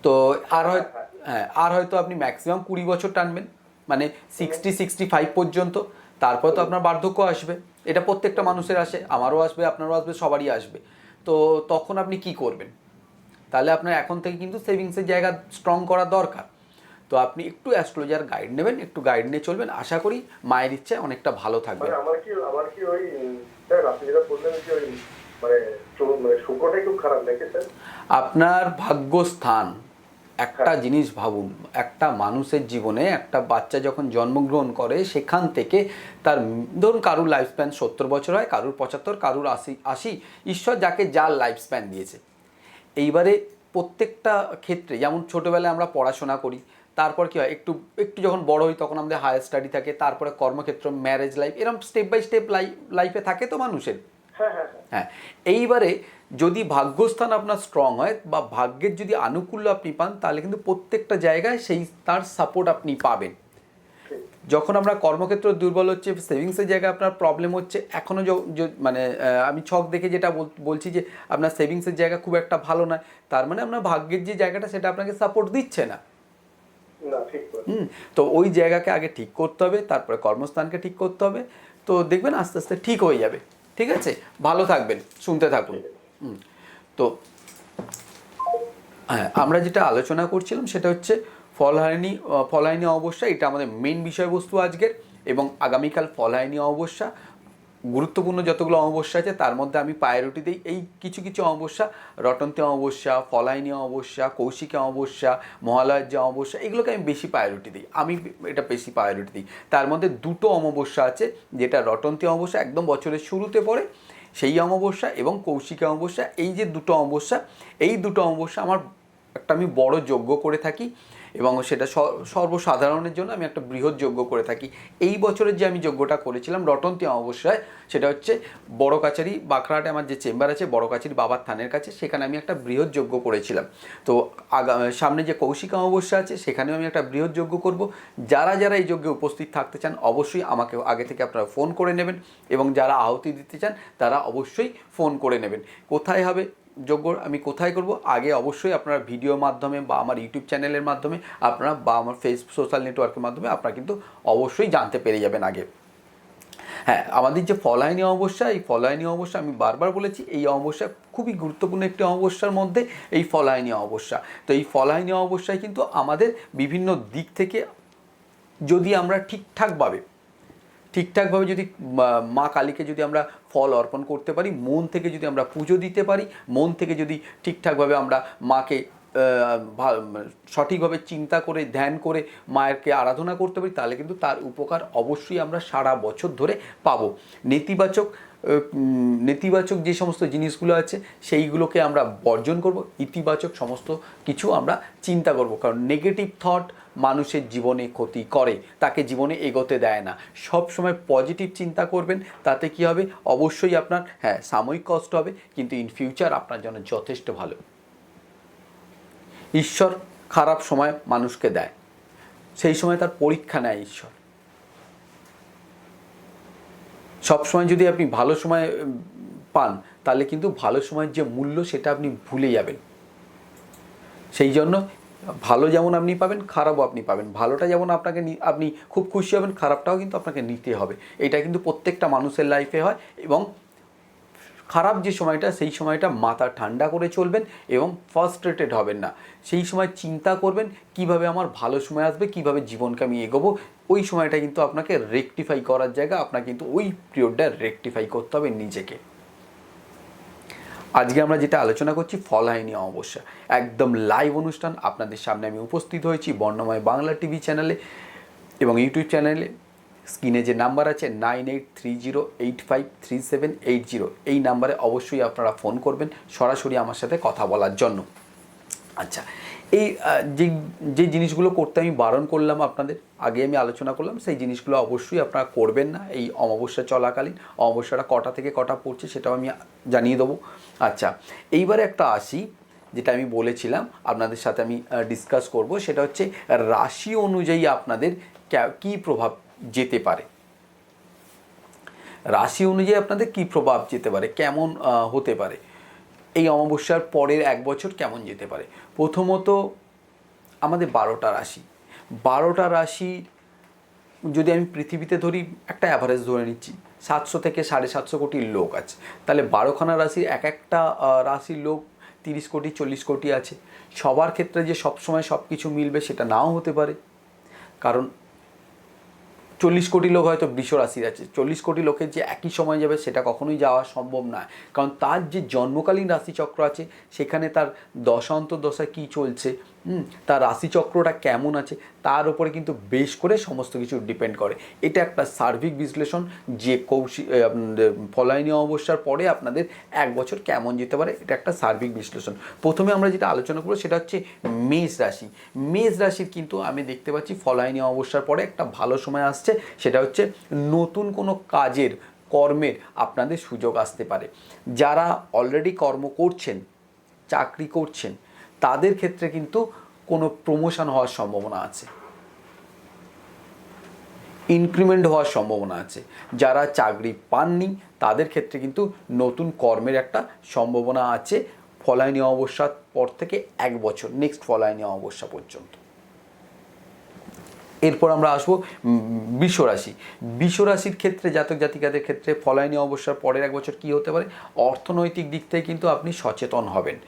তো আর হয় হ্যাঁ, আর হয়তো আপনি ম্যাক্সিমাম 20 বছর টানবেন, মানে 60-65 পর্যন্ত। তারপর তো আপনার বার্ধক্য আসবে, এটা প্রত্যেকটা মানুষের আসে, আমারও আসবে, আপনারও আসবে, সবারই আসবে। তো তখন আপনি কি করবেন? তাহলে আপনার এখন থেকে কিন্তু সেভিংসের জায়গা স্ট্রং করা দরকার। তো আপনি একটু অ্যাস্ট্রোলজার গাইড নেবেন, একটু গাইড নিয়ে চলবেন, আশা করি মায়ের ইচ্ছায় অনেকটা ভালো থাকবেন। মানে আমার কি ওই স্যার আপনি যেটা বললেন যে ওই মানে মানে শুক্রটাই খুব খারাপ নাকি স্যার? আপনার ভাগ্যস্থান, একটা হ্যাঁ। জিনিস ভাবুন, একটা মানুষের জীবনে একটা বাচ্চা যখন জন্মগ্রহণ করে সেখান থেকে তার ধরুন কারুর লাইফ স্প্যান 70 বছর হয়, কারুর 75, কারুর 80। ঈশ্বর যাকে যার লাইফ স্প্যান দিয়েছে। এইবারে প্রত্যেকটা ক্ষেত্রে যেমন ছোটোবেলায় আমরা পড়াশোনা করি, তারপর কী হয়, একটু একটু যখন বড় হই তখন আমাদের হায়ার স্টাডি থাকে, তারপরে কর্মক্ষেত্র, ম্যারেজ লাইফ, এরকম স্টেপ বাই স্টেপ লাইফে থাকে তো মানুষের। হ্যাঁ হ্যাঁ হ্যাঁ। হ্যাঁ, এইবারে যদি ভাগ্যস্থান আপনার স্ট্রং হয় বা ভাগ্যের যদি আনুকূল্য আপনি পান, তাহলে কিন্তু প্রত্যেকটা জায়গায় সেই তার সাপোর্ট আপনি পাবেন। ঠিক। যখন আমরা কর্মক্ষেত্র দুর্বল হচ্ছে, সেভিংসের জায়গায় আপনার প্রবলেম হচ্ছে, এখনও মানে আমি ছক দেখে যেটা বলছি যে আপনার সেভিংসের জায়গা খুব একটা ভালো নয়, তার মানে আপনার ভাগ্যের যে জায়গাটা সেটা আপনাকে সাপোর্ট দিচ্ছে না। না ঠিক বলেছেন। তো ওই জায়গাকে আগে ঠিক করতে হবে, তারপরে কর্মস্থানকে ঠিক করতে হবে। তো দেখবেন আস্তে আস্তে ঠিক হয়ে যাবে। ঠিক আছে, ভালো থাকবেন, শুনতে থাকুন। ঠিক আছে। তো হ্যাঁ, আমরা যেটা আলোচনা করছিলাম সেটা হচ্ছে ফলহারিণী অমাবস্যা, এটা আমাদের মেন বিষয়বস্তু আজকের। এবং আগামীকাল ফলহারিণী অমাবস্যা। গুরুত্বপূর্ণ যতগুলো অমাবস্যা আছে তার মধ্যে আমি প্রায়োরিটি দিই এই কিছু কিছু অমাবস্যা: রটন্তী অমাবস্যা, ফলহারিণী অমাবস্যা, কৌশিকী অমাবস্যা, মহালয়ার যে অমাবস্যা, এগুলোকে আমি বেশি প্রায়োরিটি দিই, আমি এটা বেশি প্রায়োরিটি দিই। তার মধ্যে দুটো অমাবস্যা আছে, যেটা রটন্তী অমাবস্যা একদম বছরের শুরুতে পড়ে সেই অমাবস্যা, এবং কৌশিকী অমাবস্যা। এই যে দুটো অমাবস্যা, এই দুটো অমাবস্যা আমার একটা আমি বড় যজ্ঞ করে থাকি, এবং সেটা সর্বসাধারণের জন্য আমি একটা বৃহৎ যজ্ঞ করে থাকি। এই বছরের যে আমি যজ্ঞটা করেছিলাম রটন্তী অমাবস্যায়, সেটা হচ্ছে বড় কাছারি বাঁকড়াহাটে আমার যে চেম্বার আছে, বড় কাছারি বাবার থানের কাছে, সেখানে আমি একটা বৃহৎ যজ্ঞ করেছিলাম। তো সামনে যে কৌশিক অমাবস্যা আছে সেখানেও আমি একটা বৃহৎ যজ্ঞ করব। যারা যারা এই যজ্ঞে উপস্থিত থাকতে চান অবশ্যই আমাকে আগে থেকে আপনারা ফোন করে নেবেন, এবং যারা আহুতি দিতে চান তারা অবশ্যই ফোন করে নেবেন। কোথায় হবে যজ্ঞ, আমি কোথায় করব, আগে অবশ্যই আপনারা ভিডিওর মাধ্যমে বা আমার ইউটিউব চ্যানেলের মাধ্যমে আপনারা বা আমার ফেসবুক সোশ্যাল নেটওয়ার্কের মাধ্যমে আপনারা কিন্তু অবশ্যই জানতে পেরে যাবেন আগে। হ্যাঁ, আমাদের যে ফলহারিণী অমাবস্যা, এই ফলহারিণী অমাবস্যা আমি বারবার বলেছি, এই অমাবস্যা খুবই গুরুত্বপূর্ণ একটি অমাবস্যার মধ্যে এই ফলহারিণী অমাবস্যা। তো এই ফলহারিণী অমাবস্যায় কিন্তু আমাদের বিভিন্ন দিক থেকে যদি আমরা ঠিকঠাকভাবে যদি মা কালীকে যদি আমরা ফল অর্পণ করতে পারি, মন থেকে যদি আমরা পুজো দিতে পারি, মন থেকে যদি ঠিকঠাকভাবে আমরা মাকে সঠিকভাবে চিন্তা করে ধ্যান করে মায়েরকে আরাধনা করতে পারি, তাহলে কিন্তু তার উপকার অবশ্যই আমরা সারা বছর ধরে পাবো। নেতিবাচক যে সমস্ত জিনিসগুলো আছে সেইগুলোকে আমরা বর্জন করব, ইতিবাচক সমস্ত কিছু আমরা চিন্তা করব। কারণ নেগেটিভ থট মানুষের জীবনে ক্ষতি করে, তাকে জীবনে এগোতে দেয় না। সব সময় পজিটিভ চিন্তা করবেন, তাতে কি হবে, অবশ্যই আপনার সাময়িক কষ্ট হবে, কিন্তু ইন ফিউচার আপনার জন্য যথেষ্ট ভালো। ঈশ্বর খারাপ সময় মানুষকে দেয়, সেই সময় তার পরীক্ষা নেয় ঈশ্বর। সবসময় যদি আপনি ভালো সময় পান, তাহলে কিন্তু ভালো সময়ের যে মূল্য সেটা আপনি ভুলে যাবেন। সেই জন্য ভালো যেমন আপনি পাবেন, খারাপও আপনি পাবেন। ভালোটা যেমন আপনি খুব খুশি হবেন, খারাপটাও কিন্তু আপনাকে নিতে হবে। এটা কিন্তু প্রত্যেকটা মানুষের লাইফে হয়। এবং খারাপ যে সময়টা, সেই সময়টা মাথা ঠান্ডা করে চলবেন এবং ফ্রাস্ট্রেটেড হবেন না। সেই সময় চিন্তা করবেন কিভাবে আমার ভালো সময় আসবে, কিভাবে জীবনকে আমি এগোবো। ওই সময়টা কিন্তু আপনাকে রেকটিফাই করার জায়গা, আপনাকে কিন্তু ওই পিরিয়ডটা রেকটিফাই করতে হবে নিজেকে। আজকে আমরা যেটা আলোচনা করছি ফলহারিণী অমাবস্যা, একদম লাইভ অনুষ্ঠান আপনাদের সামনে আমি উপস্থিত হয়েছি বর্ণময় বাংলা টিভি চ্যানেলে এবং ইউটিউব চ্যানেলে। স্ক্রিনে যে নাম্বার আছে 9830853780, এই নাম্বারে অবশ্যই আপনারা ফোন করবেন সরাসরি আমার সাথে কথা বলার জন্য। আচ্ছা, এই যে জিনিসগুলো করতে আমি বারণ করলাম আপনাদের, আগে আমি আলোচনা করলাম, সেই জিনিসগুলো অবশ্যই আপনারা করবেন না এই অমাবস্যা চলাকালীন। অমাবস্যাটা কটা থেকে কটা পড়ছে সেটাও আমি জানিয়ে দেবো। আচ্ছা, এইবারে একটা আসি, যেটা আমি বলেছিলাম আপনাদের সাথে আমি ডিসকাস করব, সেটা হচ্ছে রাশি অনুযায়ী আপনাদের কী প্রভাব যেতে পারে। রাশি অনুযায়ী আপনাদের কী প্রভাব যেতে পারে, কেমন হতে পারে। এই অমাবস্যার পরের 1 বছর কেমন যেতে পারে? প্রথমত আমাদের 12টা রাশি, 12টা রাশি যদি আমি পৃথিবীতে ধরি, একটা অ্যাভারেজ ধরে নিচ্ছি 700 থেকে 750 কোটি লোক আছে, তাহলে 12খানা রাশির এক একটা রাশির লোক 30 কোটি 40 কোটি আছে। সবার ক্ষেত্রে যে সবসময় সব কিছু মিলবে সেটা নাও হতে পারে, কারণ 40 কোটি লোক হয়তো বৃষ রাশির আছে, 40 কোটি লোকের যে একই সময় যাবে সেটা কখনোই যাওয়া সম্ভব নয়, কারণ তার যে জন্মকালীন রাশিচক্র আছে সেখানে তার দশা অন্তর্দশায় কী চলছে, তার রাশিচক্রটা কেমন আছে তার উপরে কিন্তু বেশ করে সমস্ত কিছু ডিপেন্ড করে। এটা একটা সার্বিক বিশ্লেষণ যে ফলাইনি অমাবস্যার পরে আপনাদের 1 বছর কেমন যেতে পারে, এটা একটা সার্বিক বিশ্লেষণ। প্রথমে আমরা যেটা আলোচনা করবো সেটা হচ্ছে মেষ রাশি। মেষ রাশির কিন্তু আমি দেখতে পাচ্ছি ফলাইনি অমাবস্যার পরে একটা ভালো সময় আসছে, সেটা হচ্ছে নতুন কোনো কাজের কর্মের আপনাদের সুযোগ আসতে পারে। যারা অলরেডি কর্ম করছেন, চাকরি করছেন, তাদের ক্ষেত্রে কিন্তু কোনো প্রমোশন হওয়ার সম্ভাবনা আছে, ইনক্রিমেন্ট হওয়ার সম্ভাবনা আছে। যারা চাকরি পাননি তাদের ক্ষেত্রে কিন্তু নতুন কর্মের একটা সম্ভাবনা আছে ফলাইনি অমাবস্যার পর থেকে 1 বছর, নেক্সট ফলাইনি অমাবস্যা পর্যন্ত। এরপর আমরা আসবো বৃষ রাশি। বৃষ রাশির ক্ষেত্রে জাতক জাতিকাদের ক্ষেত্রে ফলাইনি অমাবস্যার পরের 1 বছর কী হতে পারে? অর্থনৈতিক দিক থেকে কিন্তু আপনি সচেতন হবেন।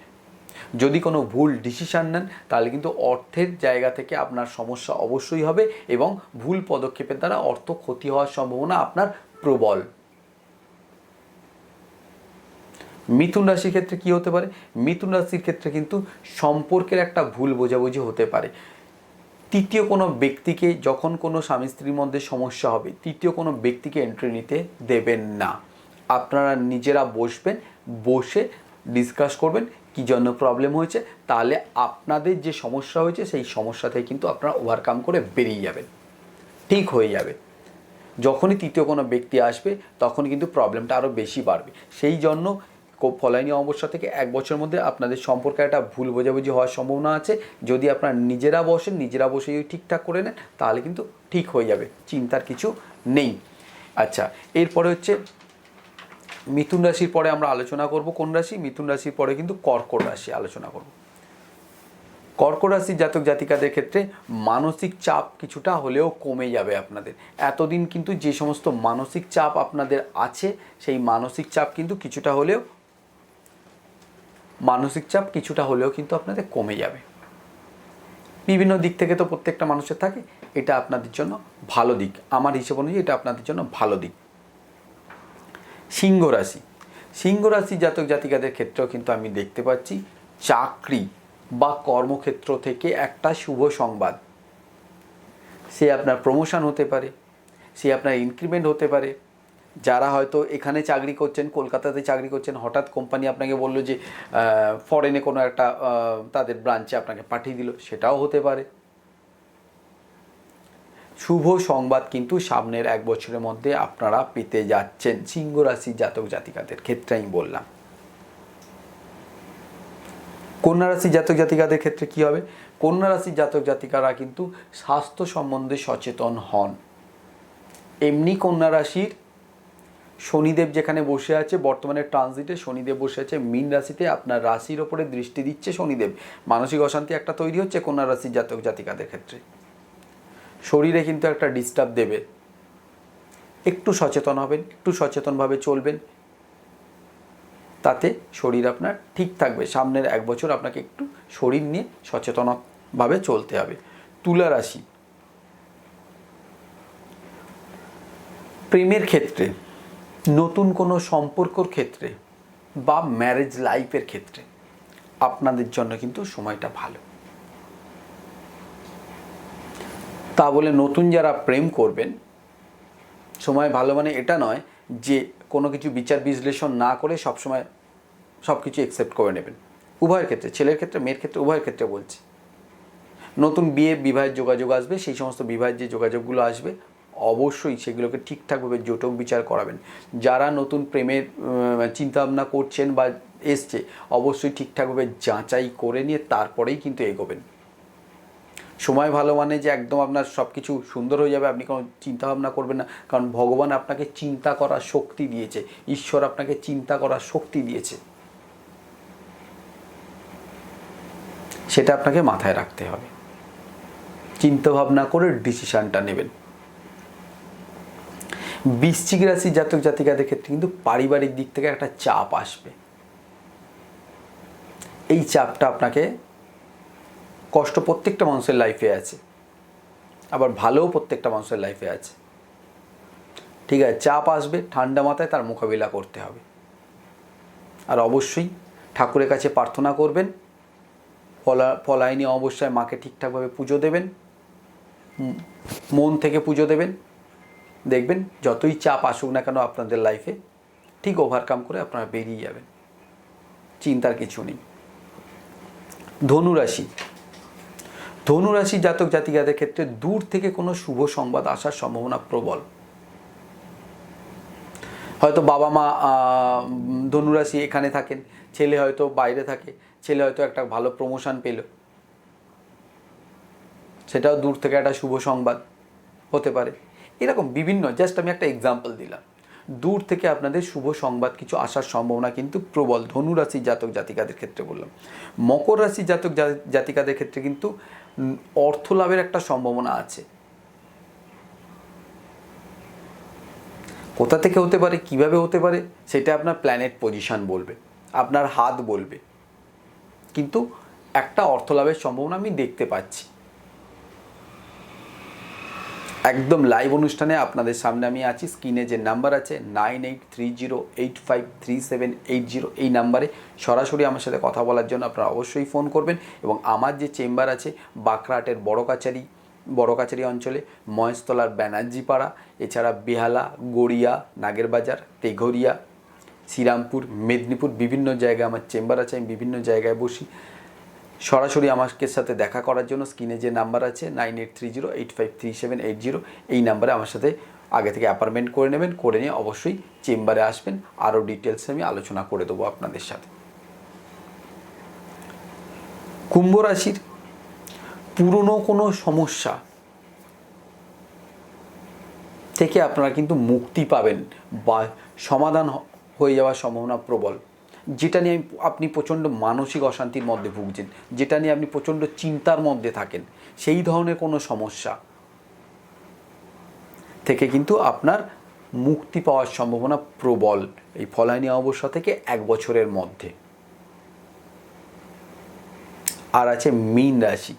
যদি কোনো ভুল ডিসিশান নেন তাহলে কিন্তু অর্থের জায়গা থেকে আপনার সমস্যা অবশ্যই হবে, এবং ভুল পদক্ষেপের দ্বারা অর্থ ক্ষতি হওয়ার সম্ভাবনা আপনার প্রবল। মিথুন রাশির ক্ষেত্রে কী হতে পারে? মিথুন রাশির ক্ষেত্রে কিন্তু সম্পর্কের একটা ভুল বোঝাবুঝি হতে পারে। তৃতীয় কোনো ব্যক্তিকে, যখন কোনো স্বামী স্ত্রীর মধ্যে সমস্যা হবে, তৃতীয় কোনো ব্যক্তিকে এন্ট্রি নিতে দেবেন না। আপনারা নিজেরা বসবেন, বসে ডিসকাস করবেন কী জন্য প্রবলেম হয়েছে, তাহলে আপনাদের যে সমস্যা হয়েছে সেই সমস্যা থেকে কিন্তু আপনারা ওভারকাম করে বেরিয়ে যাবেন, ঠিক হয়ে যাবে। যখনই তৃতীয় কোনো ব্যক্তি আসবে তখন কিন্তু প্রবলেমটা আরও বেশি বাড়বে। সেই জন্য ফলাইনি অমাবস্যা থেকে 1 বছরের মধ্যে আপনাদের সম্পর্কে একটা ভুল বোঝাবুঝি হওয়ার সম্ভাবনা আছে। যদি আপনারা নিজেরা বসেন, নিজেরা বসে যদি ঠিকঠাক করে নেন তাহলে কিন্তু ঠিক হয়ে যাবে, চিন্তার কিছু নেই। আচ্ছা, এরপরে হচ্ছে মিথুন রাশির পরে আমরা আলোচনা করব কোন রাশি? মিথুন রাশির পরে কিন্তু কর্কট রাশি আলোচনা করব। কর্কট রাশির জাতক জাতিকাদের ক্ষেত্রে মানসিক চাপ কিছুটা হলেও কমে যাবে আপনাদের। এতদিন কিন্তু যে সমস্ত মানসিক চাপ আপনাদের আছে সেই মানসিক চাপ কিন্তু কিছুটা হলেও কিন্তু আপনাদের কমে যাবে। বিভিন্ন দিক থেকে তো প্রত্যেকটা মানুষের থাকে, এটা আপনাদের জন্য ভালো দিক, আমার হিসেব অনুযায়ী এটা আপনাদের জন্য ভালো দিক। সিংহ রাশি। সিংহ রাশি জাতক জাতিকাদের ক্ষেত্রেও কিন্তু আমি দেখতে পাচ্ছি চাকরি বা কর্মক্ষেত্র থেকে একটা শুভ সংবাদ। সে আপনার প্রমোশন হতে পারে, সে আপনার ইনক্রিমেন্ট হতে পারে। যারা হয়তো এখানে চাকরি করছেন, কলকাতাতে চাকরি করছেন, হঠাৎ কোম্পানি আপনাকে বললো যে ফরেনে কোনো একটা তাদের ব্রাঞ্চে আপনাকে পাঠিয়ে দিল, সেটাও হতে পারে। শুভ সংবাদ কিন্তু সামনের 1 বছরের মধ্যে আপনারা পেতে যাচ্ছেন সিংহ রাশির জাতক জাতিকাদের ক্ষেত্রে আমি বললাম। কন্যা রাশির জাতক জাতিকাদের ক্ষেত্রে কী হবে? কন্যা রাশির জাতক জাতিকারা কিন্তু স্বাস্থ্য সম্বন্ধে সচেতন হন। এমনি কন্যা রাশির শনিদেব যেখানে বসে আছে বর্তমানে ট্রানজিটে, শনিদেব বসে আছে মীন রাশিতে, আপনার রাশির ওপরে দৃষ্টি দিচ্ছে শনিদেব। মানসিক অশান্তি একটা তৈরি হচ্ছে কন্যা রাশির জাতক জাতিকাদের ক্ষেত্রে। শরীরে কিন্তু একটা ডিস্টার্ব দেবে, একটু সচেতন হবেন, একটু সচেতনভাবে চলবেন, তাতে শরীর আপনার ঠিক থাকবে। সামনের 1 বছর আপনাকে একটু শরীর নিয়ে সচেতনভাবে চলতে হবে। তুলা রাশি। প্রেমের ক্ষেত্রে, নতুন কোনো সম্পর্কর ক্ষেত্রে বা ম্যারেজ লাইফের ক্ষেত্রে আপনাদের জন্য কিন্তু সময়টা ভালো। তা বলে নতুন যারা প্রেম করবেন, সময় ভালো মানে এটা নয় যে কোনো কিছু বিচার বিশ্লেষণ না করে সবসময় সব কিছু অ্যাকসেপ্ট করে নেবেন। উভয়ের ক্ষেত্রে, ছেলের ক্ষেত্রে মেয়ের ক্ষেত্রে, উভয়ের ক্ষেত্রে বলছি। নতুন বিবাহের যোগাযোগ আসবে, সেই সমস্ত বিবাহের যে যোগাযোগগুলো আসবে অবশ্যই সেগুলোকে ঠিকঠাকভাবে জোটক বিচার করাবেন। যারা নতুন প্রেমের চিন্তাভাবনা করছেন বা এসছে, অবশ্যই ঠিকঠাকভাবে যাচাই করে নিয়ে তারপরেই কিন্তু এগোবেন। সময় ভালো মানে যে একদম আপনার সব কিছু সুন্দর হয়ে যাবে আপনি কোনো চিন্তাভাবনা করবেন না, কারণ ভগবান আপনাকে চিন্তা করার শক্তি দিয়েছে, ঈশ্বর আপনাকে চিন্তা করার শক্তি দিয়েছে। সেটা আপনাকে মাথায় রাখতে হবে, চিন্তা ভাবনা করে ডিসিশনটা নেবেন। বৃশ্চিক রাশি জাতক জাতিকাদের ক্ষেত্রে কিন্তু পারিবারিক দিক থেকে একটা চাপ আসবে। এই চাপটা আপনাকে কষ্ট প্রত্যেকটা মানুষের লাইফে আছে, আবার ভালোও প্রত্যেকটা মানুষের লাইফে আছে। ঠিক আছে, চাপ আসবে, ঠান্ডা মাথায় তার মোকাবিলা করতে হবে। আর অবশ্যই ঠাকুরের কাছে প্রার্থনা করবেন, ফলাইনি অবশ্যই মাকে ঠিকঠাকভাবে পুজো দেবেন, মন থেকে পুজো দেবেন। দেখবেন যতই চাপ আসুক না কেন আপনাদের লাইফে ঠিক ওভারকাম করে আপনারা বেরিয়ে যাবেন, চিন্তার কিছু নেই। ধনুরাশি, ধনুরাশি জাতক জাতিকাদের ক্ষেত্রে দূর থেকে কোনো শুভ সংবাদ আসার সম্ভাবনা প্রবল। হয়তো বাবা মা ধনুরাশি এখানে থাকেন, ছেলে হয়তো বাইরে থাকে, ছেলে হয়তো একটা ভালো প্রমোশন পেল, সেটাও দূর থেকে একটা শুভ সংবাদ হতে পারে। এরকম বিভিন্ন, জাস্ট আমি একটা এক্সাম্পল দিলাম। দূর থেকে আপনাদের শুভ সংবাদ কিছু আসার সম্ভাবনা কিন্তু প্রবল ধনুরাশি জাতক জাতিকাদের ক্ষেত্রে বললাম। মকর রাশি জাতক জাতিকাদের ক্ষেত্রে কিন্তু অর্থ লাভের একটা সম্ভাবনা আছে। কোথা থেকে হতে পারে, কিভাবে হতে পারে, সেটা আপনার প্ল্যানেট পজিশন বলবে, আপনার হাত বলবে, কিন্তু একটা অর্থ লাভের সম্ভাবনা আমি দেখতে পাচ্ছি। একদম লাইভ অনুষ্ঠানে আপনাদের সামনে আমি আছি। স্ক্রিনে যে নাম্বার আছে 9830853780, এই নাম্বারে সরাসরি আমার সাথে কথা বলার জন্য আপনারা অবশ্যই ফোন করবেন। এবং আমার যে চেম্বার আছে বাঁকড়াহাটের বড় কাছারি অঞ্চলে, মহেশতলার ব্যানার্জিপাড়া, এছাড়া বেহালা, গড়িয়া, নাগেরবাজার, তেঘরিয়া, শ্রীরামপুর, মেদিনীপুর, বিভিন্ন জায়গায় আমার চেম্বার আছে। আমি বিভিন্ন জায়গায় বসি। সরাসরি আমাকে সাথে দেখা করার জন্য স্ক্রিনে যে নাম্বার আছে 9830853780, এই নাম্বারে আমার সাথে আগে থেকে অ্যাপয়েন্টমেন্ট করে নেবেন। করে নিয়ে অবশ্যই চেম্বারে আসবেন, আরও ডিটেলসে আমি আলোচনা করে দেবো আপনাদের সাথে। কুম্ভ রাশির পুরনো কোনো সমস্যা থেকে আপনারা কিন্তু মুক্তি পাবেন বা সমাধান হয়ে যাওয়ার সম্ভাবনা প্রবল। যেটা নিয়ে আপনি প্রচণ্ড মানসিক অশান্তির মধ্যে ভুগছেন, যেটা নিয়ে আপনি প্রচণ্ড চিন্তার মধ্যে থাকেন, সেই ধরনের কোনো সমস্যা থেকে কিন্তু আপনার মুক্তি পাওয়ার সম্ভাবনা প্রবল এই ফলাইনি অমাবস্যা থেকে 1 বছরের মধ্যে। আর আছে মীন রাশি।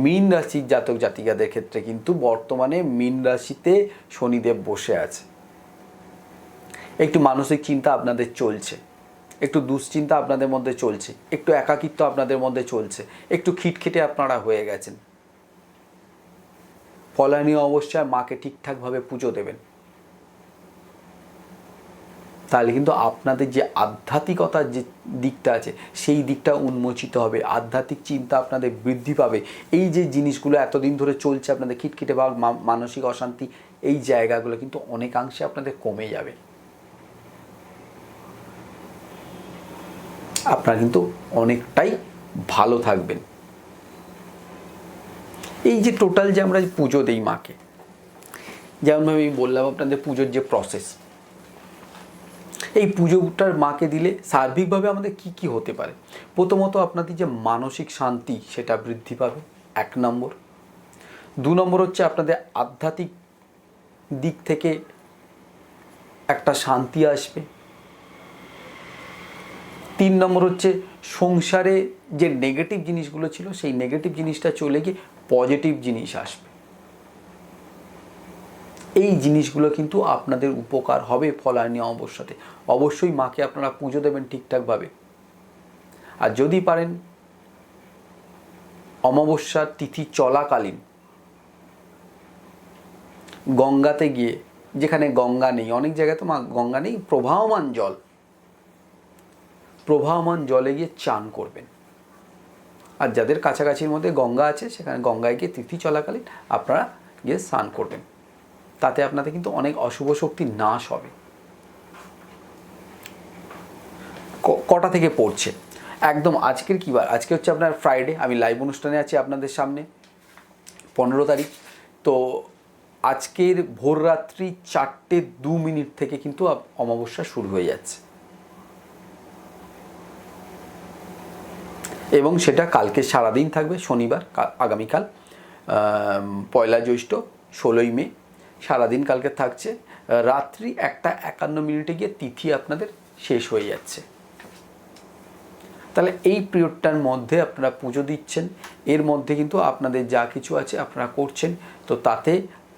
মীন রাশির জাতক জাতিকাদের ক্ষেত্রে কিন্তু বর্তমানে মীন রাশিতে শনিদেব বসে আছে। একটু মানসিক চিন্তা আপনাদের চলছে, একটু দুশ্চিন্তা আপনাদের মধ্যে চলছে, একটু একাকিত্ব আপনাদের মধ্যে চলছে, একটু খিটখিটে আপনারা হয়ে গেছেন। ফলাইনি অবস্থায় মাকে ঠিকঠাকভাবে পুজো দেবেন, তাহলে কিন্তু আপনাদের যে আধ্যাত্মিকতার যে দিকটা আছে সেই দিকটা উন্মোচিত হবে, আধ্যাত্মিক চিন্তা আপনাদের বৃদ্ধি পাবে। এই যে জিনিসগুলো এতদিন ধরে চলছে আপনাদের খিটখিটে বা মানসিক অশান্তি, এই জায়গাগুলো কিন্তু অনেকাংশে আপনাদের কমে যাবে। আপনারা কিন্তু অনেকটাই ভালো থাকবেন। এই যে টোটাল যে আমরা পুজো দিই মাকে, যেমনভাবে আমি বললাম আপনাদের পুজোর যে প্রসেস, এই পুজোটার মাকে দিলে সার্বিকভাবে আমাদের কি কি হতে পারে। প্রথমত আপনাদের যে মানসিক শান্তি সেটা বৃদ্ধি পাবে, 1 নম্বর। 2 নম্বর হচ্ছে আপনাদের আধ্যাত্মিক দিক থেকে একটা শান্তি আসবে। 3 নম্বর হচ্ছে সংসারে যে নেগেটিভ জিনিসগুলো ছিল সেই নেগেটিভ জিনিসটা চলে গিয়ে পজিটিভ জিনিস আসবে। এই জিনিসগুলো কিন্তু আপনাদের উপকার হবে ফলাইনি অমাবস্যাতে। অবশ্যই মাকে আপনারা পুজো দেবেন ঠিকঠাকভাবে। আর যদি পারেন অমাবস্যার তিথি চলাকালীন গঙ্গাতে গিয়ে, যেখানে গঙ্গা নেই, অনেক জায়গায় তো গঙ্গা নেই, প্রবাহমান জলে গিয়ে চান করবেন। আর যাদের কাছাকাছির মধ্যে গঙ্গা আছে সেখানে গঙ্গায় গিয়ে তিথি চলাকালীন আপনারা গিয়ে স্নান করবেন। তাতে আপনাদের কিন্তু অনেক অশুভ শক্তি নাশ হবে। কটা থেকে পড়ছে একদম আজকের কী বার, আজকে হচ্ছে আপনার ফ্রাইডে। আমি লাইভ অনুষ্ঠানে আছি আপনাদের সামনে 15 তারিখ। তো আজকের ভোররাত্রি 4:02 থেকে কিন্তু অমাবস্যা শুরু হয়ে যাচ্ছে। এবং সেটা কালকে সারাদিন থাকবে, শনিবার আগামীকাল পয়লা জ্যৈষ্ঠ 16ই মে সারাদিন কালকে থাকছে। রাত্রি 1:51 গিয়ে তিথি আপনাদের শেষ হয়ে যাচ্ছে। তাহলে এই পিরিয়ডটার মধ্যে আপনারা পুজো দিচ্ছেন, এর মধ্যে কিন্তু আপনাদের যা কিছু আছে আপনারা করছেন। তো তাতে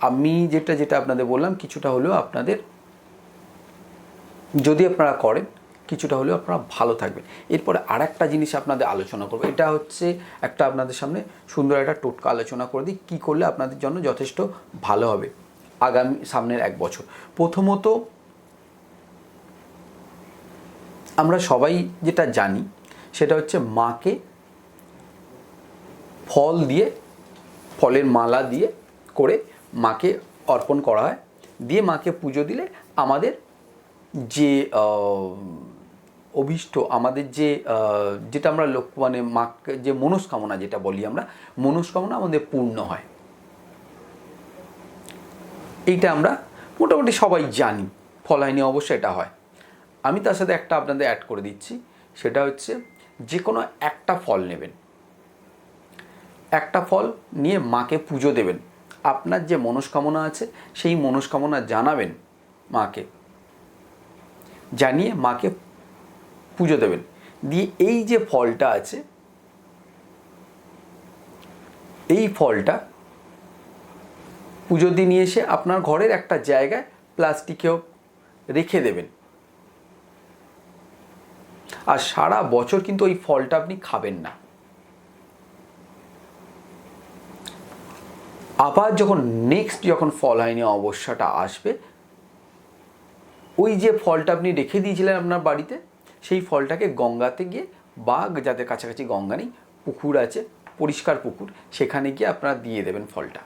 আমি যেটা আপনাদের বললাম, কিছুটা হলেও আপনাদের, যদি আপনারা করেন কিছুটা হলেও আপনারা ভালো থাকবেন। এরপরে আর একটা জিনিস আপনাদের আলোচনা করবো, এটা হচ্ছে একটা আপনাদের সামনে সুন্দর একটা টোটকা আলোচনা করে দিই, কী করলে আপনাদের জন্য যথেষ্ট ভালো হবে আগামী সামনের 1 বছর। প্রথমত, আমরা সবাই যেটা জানি সেটা হচ্ছে মাকে ফল দিয়ে, ফলের মালা দিয়ে করে মাকে অর্পণ করা হয়, দিয়ে মাকে পুজো দিলে আমাদের যে অভীষ্ট, আমাদের যে যেটা আমরা মানে মাকে যে মনস্কামনা যেটা বলি আমরা, মনস্কামনা আমাদের পূর্ণ হয়। এইটা আমরা মোটামুটি সবাই জানি, ফলায়নি অবশ্য এটা হয়। আমি তার সাথে একটা আপনাদের অ্যাড করে দিচ্ছি, সেটা হচ্ছে যে কোনো একটা ফল নেবেন, একটা ফল নিয়ে মাকে পুজো দেবেন। আপনার যে মনস্কামনা আছে সেই মনস্কামনা জানাবেন মাকে, জানিয়ে মাকে পুজো দেবেন। দিয়ে এই যে ফলটা আছে, এই ফলটা পুজো দিয়ে নিয়ে এসে আপনার ঘরের একটা জায়গায় প্লাস্টিকেও রেখে দেবেন। আর সারা বছর কিন্তু ওই ফলটা আপনি খাবেন না। আবার যখন নেক্সট ফলহাইনি অমাবস্যাটা আসবে, ওই যে ফলটা আপনি রেখে দিয়েছিলেন আপনার বাড়িতে, সেই ফলটাকে গঙ্গাতে গিয়ে, বা যাদের কাছাকাছি গঙ্গা নেই, পুকুর আছে, পরিষ্কার পুকুর, সেখানে গিয়ে আপনারা দিয়ে দেবেন ফলটা।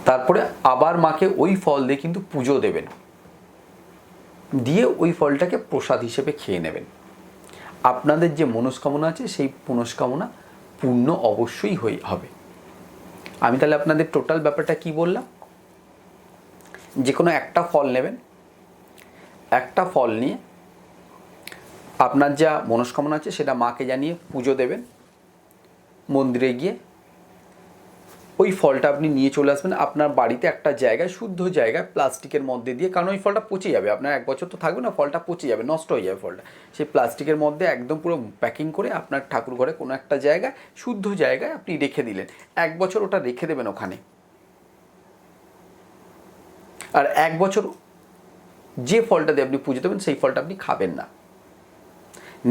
তারপরে আবার মাকে ওই ফল দিয়ে কিন্তু পুজো দেবেন, দিয়ে ওই ফলটাকে প্রসাদ হিসেবে খেয়ে নেবেন। আপনাদের যে মনস্কামনা আছে সেই মনস্কামনা পূর্ণ অবশ্যই হবে। আমি তাহলে আপনাদের টোটাল ব্যাপারটা কি বললাম, যে কোনো একটা ফল নেবেন, একটা ফল নিয়ে আপনার যা মনস্কামনা আছে সেটা মাকে জানিয়ে পুজো দেবেন। মন্দিরে গিয়ে ওই ফলটা আপনি নিয়ে চলে আসবেন আপনার বাড়িতে একটা জায়গায়, শুদ্ধ জায়গায়, প্লাস্টিকের মধ্যে দিয়ে, কারণ ওই ফলটা পচে যাবে, আপনার 1 বছর তো থাকবে না, ফলটা পচে যাবে, নষ্ট হয়ে যাবে ফলটা। সেই প্লাস্টিকের মধ্যে একদম পুরো প্যাকিং করে আপনার ঠাকুর ঘরে কোনো একটা জায়গায়, শুদ্ধ জায়গায় আপনি রেখে দিলেন। 1 বছর ওটা রেখে দেবেন ওখানে। আর 1 বছর যে ফলটা দিয়ে আপনি পুজো দেবেন সেই ফলটা আপনি খাবেন না।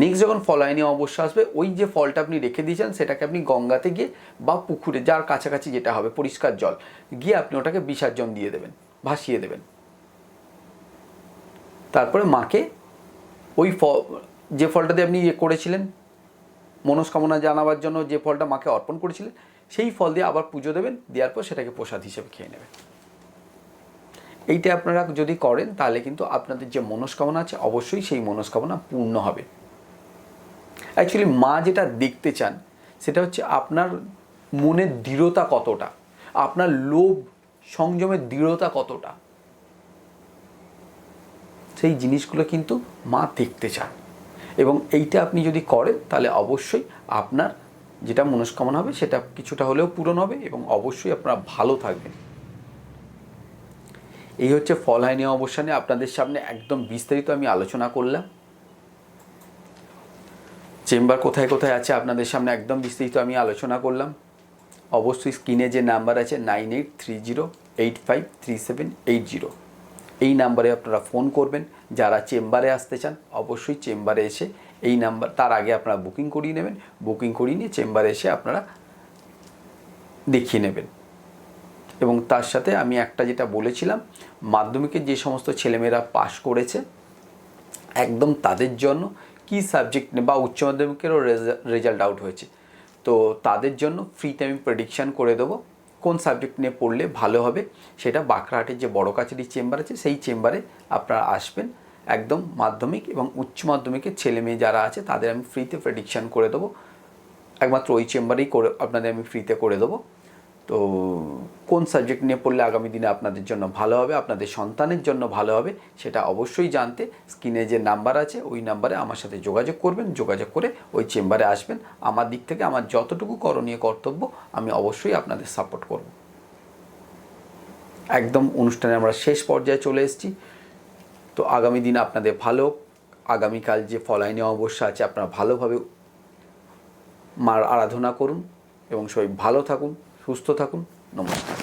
নেক্সট যখন ফলায়নি অমাবস্যা আসবে, ওই যে ফলটা আপনি রেখে দিয়েছেন সেটাকে আপনি গঙ্গাতে গিয়ে বা পুকুরে, যার কাছাকাছি যেটা হবে পরিষ্কার জল, গিয়ে আপনি ওটাকে বিসর্জন দিয়ে দেবেন, ভাসিয়ে দেবেন। তারপরে মাকে ওই যে ফলটা দিয়ে আপনি করেছিলেন, মনস্কামনা জানাবার জন্য যে ফলটা মাকে অর্পণ করেছিলেন, সেই ফল দিয়ে আবার পুজো দেবেন, দেওয়ার পর সেটাকে প্রসাদ হিসেবে খেয়ে নেবেন। এইটা আপনারা যদি করেন তাহলে কিন্তু আপনাদের যে মনস্কামনা আছে অবশ্যই সেই মনস্কামনা পূর্ণ হবে। অ্যাকচুয়ালি মা যেটা দেখতে চান সেটা হচ্ছে আপনার মনের দৃঢ়তা কতটা, আপনার লোভ সংযমের দৃঢ়তা কতটা, সেই জিনিসগুলো কিন্তু মা দেখতে চান। এবং এইটা আপনি যদি করেন তাহলে অবশ্যই আপনার যেটা মনস্কামনা হবে সেটা কিছুটা হলেও পূরণ হবে এবং অবশ্যই আপনারা ভালো থাকবেন। এই হচ্ছে ফলহাইনি অমাবস্যা নিয়ে আপনাদের সামনে একদম বিস্তারিত আমি আলোচনা করলাম। চেম্বার কোথায় কোথায় আছে আপনাদের সামনে একদম বিস্তারিত আমি আলোচনা করলাম। অবশ্যই স্ক্রিনে যে নাম্বার আছে 9830853780, এই নাম্বারে আপনারা ফোন করবেন। যারা চেম্বারে আসতে চান অবশ্যই চেম্বারে এসে এই নাম্বার, তার আগে আপনারা বুকিং করিয়ে নেবেন, বুকিং করিয়ে নিয়ে চেম্বারে এসে আপনারা দেখিয়ে নেবেন। এবং তার সাথে আমি একটা যেটা বলেছিলাম, মাধ্যমিকের যে সমস্ত ছেলেমেয়েরা পাশ করেছে একদম তাদের জন্য কি সাবজেক্ট বা উচ্চ মাধ্যমিকেরও রেজাল্ট আউট হয়েছে, তো তাদের জন্য ফ্রিতে আমি প্রেডিকশান করে দেবো কোন সাবজেক্ট নিয়ে পড়লে ভালো হবে। সেটা বাঁকড়াহাটের যে বড় কাছারি চেম্বার আছে সেই চেম্বারে আপনারা আসবেন। একদম মাধ্যমিক এবং উচ্চ মাধ্যমিকের ছেলে মেয়ে যারা আছে তাদের আমি ফ্রিতে প্রেডিকশান করে দেবো, একমাত্র ওই চেম্বারেই করে আপনাদের আমি ফ্রিতে করে দেবো। তো কোন সাবজেক্ট নিয়ে পড়লে আগামী দিনে আপনাদের জন্য ভালো হবে, আপনাদের সন্তানের জন্য ভালো হবে, সেটা অবশ্যই জানতে স্ক্রিনে যে নাম্বার আছে ওই নাম্বারে আমার সাথে যোগাযোগ করবেন। যোগাযোগ করে ওই চেম্বারে আসবেন। আমার দিক থেকে আমার যতটুকু করণীয় কর্তব্য আমি অবশ্যই আপনাদের সাপোর্ট করব। একদম অনুষ্ঠানে আমরা শেষ পর্যায়ে চলে এসেছি। তো আগামী দিন আপনাদের ভালো, আগামীকাল যে ফলাইনি অমাবস্যা আছে আপনারা ভালোভাবে মার আরাধনা করুন এবং সবাই ভালো থাকুন, সুস্থ থাকুন। নমস্কার।